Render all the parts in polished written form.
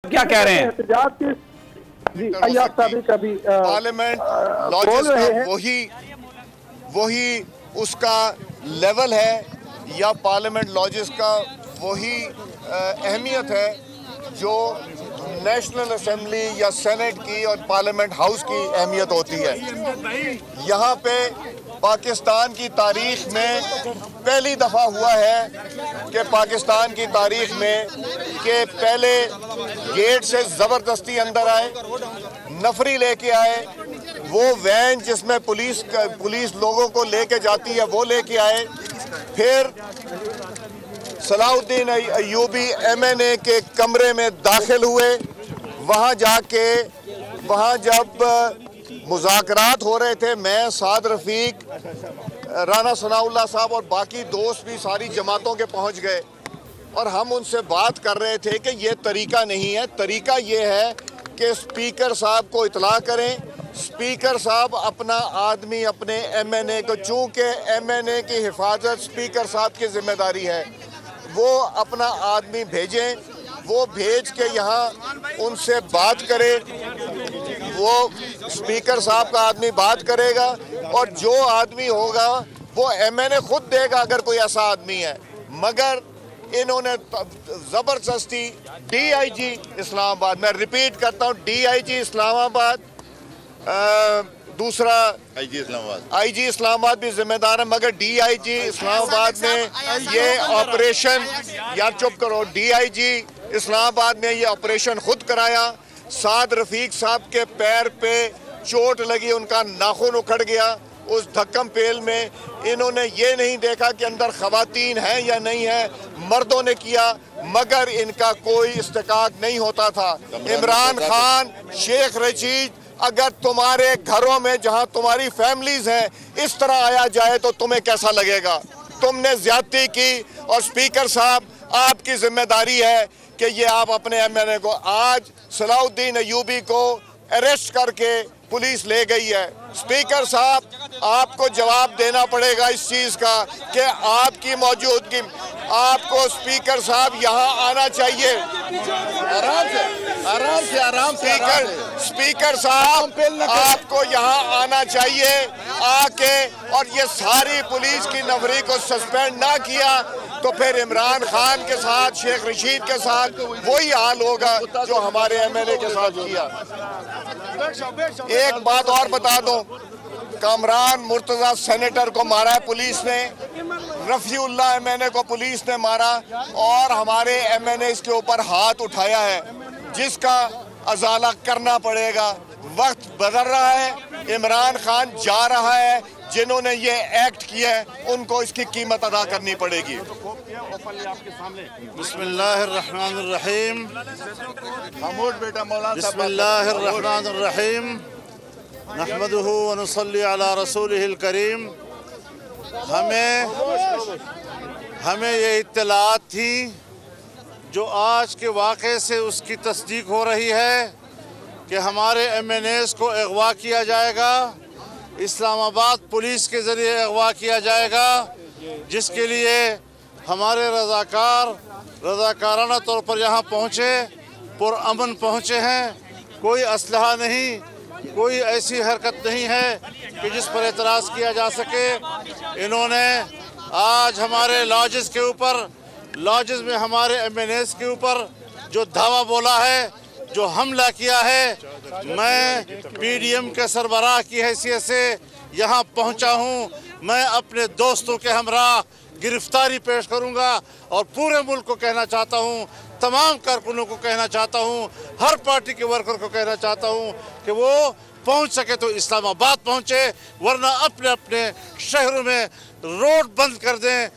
क्या कह रहे हैं? पार्लियामेंट लॉजिस का वही उसका लेवल है या पार्लियामेंट लॉजिस का वही अहमियत है जो नेशनल असेंबली या सेनेट की और पार्लियामेंट हाउस की अहमियत होती है। यहाँ पे पाकिस्तान की तारीख में पहली दफ़ा हुआ है कि पाकिस्तान की तारीख में कि पहले गेट से ज़बरदस्ती अंदर आए, नफरी लेके आए, वो वैन जिसमें पुलिस लोगों को लेके जाती है वो लेके आए, फिर सलाउद्दीन अय्यूबी MNA के कमरे में दाखिल हुए। वहाँ जब मुज़ाकरात हो रहे थे, मैं, साद रफ़ीक, राना सनाउल्लाह साहब और बाकी दोस्त भी सारी जमातों के पहुँच गए और हम उनसे बात कर रहे थे कि ये तरीका नहीं है। तरीका ये है कि स्पीकर साहब को इतला करें, स्पीकर साहब अपना आदमी अपने MNA को, चूँकि MNA की हिफाजत स्पीकर साहब की जिम्मेदारी है, वो अपना आदमी भेजें, वो भेज के यहाँ उनसे बात करे, वो स्पीकर साहब का आदमी बात करेगा और जो आदमी होगा वो MNA खुद देगा अगर कोई ऐसा आदमी है। मगर इन्होंने ज़बरदस्ती DIG इस्लामाबाद, मैं रिपीट करता हूँ, DIG इस्लामाबाद, दूसरा IG इस्लामाबाद भी जिम्मेदार है, मगर DIG इस्लामाबाद ने ये ऑपरेशन, यार चुप करो, DIG इस्लामाबाद ने ये ऑपरेशन खुद कराया। साद रफ़ीक साहब के पैर पे चोट लगी, उनका नाखून उखड़ गया उस धक्कम पेल में। इन्होंने ये नहीं देखा कि अंदर ख़वातीन हैं या नहीं है, मर्दों ने किया, मगर इनका कोई इस्तेकाक नहीं होता था। इमरान खान, शेख रशीद, अगर तुम्हारे घरों में जहां तुम्हारी फैमिलीज हैं इस तरह आया जाए तो तुम्हें कैसा लगेगा? तुमने ज्यादती की और स्पीकर साहब आपकी जिम्मेदारी है कि ये आप अपने MNA को, आज सलाउद्दीन अय्यूबी को अरेस्ट करके पुलिस ले गई है। स्पीकर साहब आपको जवाब देना पड़ेगा इस चीज़ का कि आपकी मौजूदगी, आपको स्पीकर साहब यहाँ आना चाहिए। आराम से स्पीकर साहब आपको यहाँ आना चाहिए, आके, और ये सारी पुलिस की नफरी को सस्पेंड ना किया तो फिर इमरान खान के साथ, शेख रशीद के साथ वही हाल होगा जो हमारे MNA के साथ किया। एक बात और बता दो, कामरान मुर्तज़ा सेनेटर को मारा है पुलिस ने, रफ़ीउल्लाह MNA को पुलिस ने मारा और हमारे MNA के ऊपर हाथ उठाया है, जिसका अजाला करना पड़ेगा। वक्त बदल रहा है, इमरान खान जा रहा है, जिन्होंने ये एक्ट किया है उनको इसकी कीमत अदा करनी पड़ेगी। बिस्मिल्लाहिर्रहमानिर्रहीम, बिस्मिल्लाहिर्रहमानिर्रहीम, नहमदुहु व नुसल्ली अला रसूलिहिल करीम। हमें ये इत्तलात थी जो आज के वाक़े से उसकी तस्दीक हो रही है कि हमारे MNAs को अगवा किया जाएगा, इस्लामाबाद पुलिस के ज़रिए अगवा किया जाएगा, जिसके लिए हमारे रज़ाकाराना तौर पर यहाँ पहुँचे, पुरअमन पहुँचे हैं। कोई असलहा नहीं, कोई ऐसी हरकत नहीं है कि जिस पर एतराज़ किया जा सके। इन्होंने आज हमारे लॉजेस के ऊपर, लॉजेस में हमारे MNAs के ऊपर जो धावा बोला है, जो हमला किया है, मैं PDM के सरबराह की हैसियत से यहाँ पहुँचा हूँ। मैं अपने दोस्तों के हमरा गिरफ्तारी पेश करूँगा और पूरे मुल्क को कहना चाहता हूँ, तमाम कारकुनों को कहना चाहता हूँ, हर पार्टी के वर्कर को कहना चाहता हूँ कि वो पहुँच सके तो इस्लामाबाद पहुँचे, वरना अपने अपने शहरों में रोड बंद कर दें,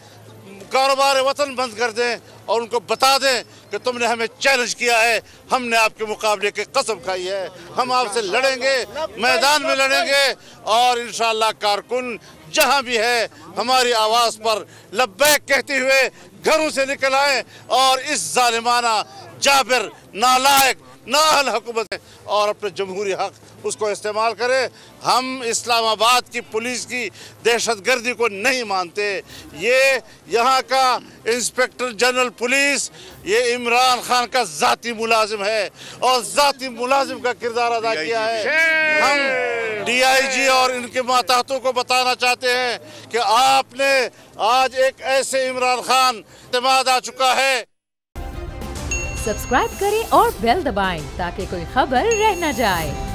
कारोबार वतन बंद कर दें और उनको बता दें कि तुमने हमें चैलेंज किया है, हमने आपके मुकाबले की कसम खाई है, हम आपसे लड़ेंगे, मैदान में लड़ेंगे और इंशाअल्लाह कारकुन जहां भी है हमारी आवाज़ पर लब्बैक कहते हुए घरों से निकल आए और इस जालिमाना, जाबिर, नालायक, नाअहल हुकूमत है और अपने जमहूरी हक उसको इस्तेमाल करे। हम इस्लामाबाद की पुलिस की दहशतगर्दी को नहीं मानते। ये यहाँ का इंस्पेक्टर जनरल पुलिस ये इमरान खान का ज़ाती मुलाजिम है और ज़ाती मुलाजिम का किरदार अदा किया है। हम DIG और इनके मातहतों को बताना चाहते हैं कि आपने आज एक ऐसे इमरान खान एतमाद आ चुका है। सब्सक्राइब करें और बेल दबाएं ताकि कोई खबर रह न जाए।